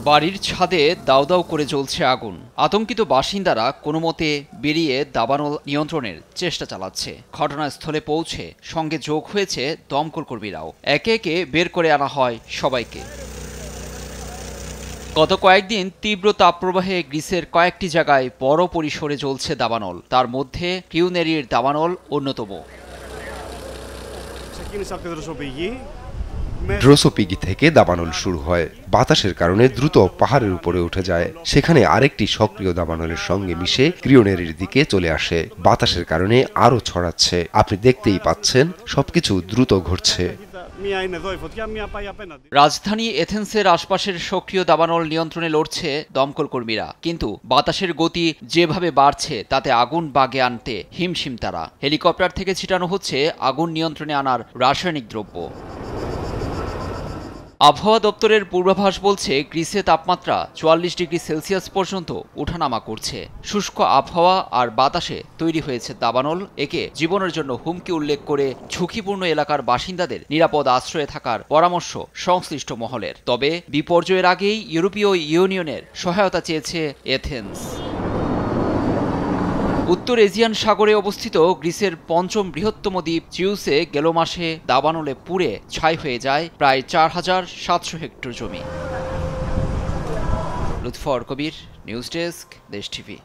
বাড়ির ছাদে দাউ দাউ করে জ্বলছে আগুন। আতঙ্কিত বাসিন্দারা কোনোমতে বেরিয়ে দাবানল নিয়ন্ত্রণের চেষ্টা চালাচ্ছে। ঘটনাস্থলে পৌঁছে সঙ্গে যোগ হয়েছে দমকল কর্মীরাও। একে একে বের করে আনা হয় সবাইকে। গত কয়েকদিন তীব্র তাপপ্রবাহে গ্রিসের কয়েকটি জায়গায় বড় পরিসরে জ্বলছে দাবানল। তার মধ্যে কিউনেরির দাবানল অন্যতম। ড্রোসোপিগি থেকে দাবানল শুরু হয়, বাতাসের কারণে দ্রুত পাহাড়ের উপরে উঠে যায়। সেখানে আরেকটি সক্রিয় দাবানলের সঙ্গে মিশে ক্রিওনেরির দিকে চলে আসে। বাতাসের কারণে আরো ছড়াচ্ছে। আপনি দেখতেই পাচ্ছেন সবকিছু দ্রুত ঘটছে। রাজধানী এথেন্সের আশপাশের সক্রিয় দাবানল নিয়ন্ত্রণে লড়ছে দমকল কর্মীরা, কিন্তু বাতাসের গতি যেভাবে বাড়ছে তাতে আগুন বাগে আনতে হিমশিম তারা। হেলিকপ্টার থেকে ছিটানো হচ্ছে আগুন নিয়ন্ত্রণে আনার রাসায়নিক দ্রব্য। আবহাওয়া দপ্তরের পূর্বাভাস বলছে গ্রিসে তাপমাত্রা ৪৪ ডিগ্রি সেলসিয়াস পর্যন্ত ওঠানামা করছে। শুষ্ক আবহাওয়া আর বাতাসে তৈরি হয়েছে দাবানল। একে জীবনের জন্য হুমকি উল্লেখ করে ঝুঁকিপূর্ণ এলাকার বাসিন্দাদের নিরাপদ আশ্রয়ে থাকার পরামর্শ সংশ্লিষ্ট মহলের। তবে বিপর্যয়ের আগেই ইউরোপীয় ইউনিয়নের সহায়তা চেয়েছে এথেন্স। উত্তর এজিয়ান সাগরে অবস্থিত গ্রিসের পঞ্চম বৃহত্তম দ্বীপ চিউসে গেল মাসে দাবানলে পুড়ে ছাই হয়ে যায় প্রায় ৪,৭০০ হেক্টর জমি। লুৎফর কবির, নিউজ ডেস্ক, দেশ টিভি।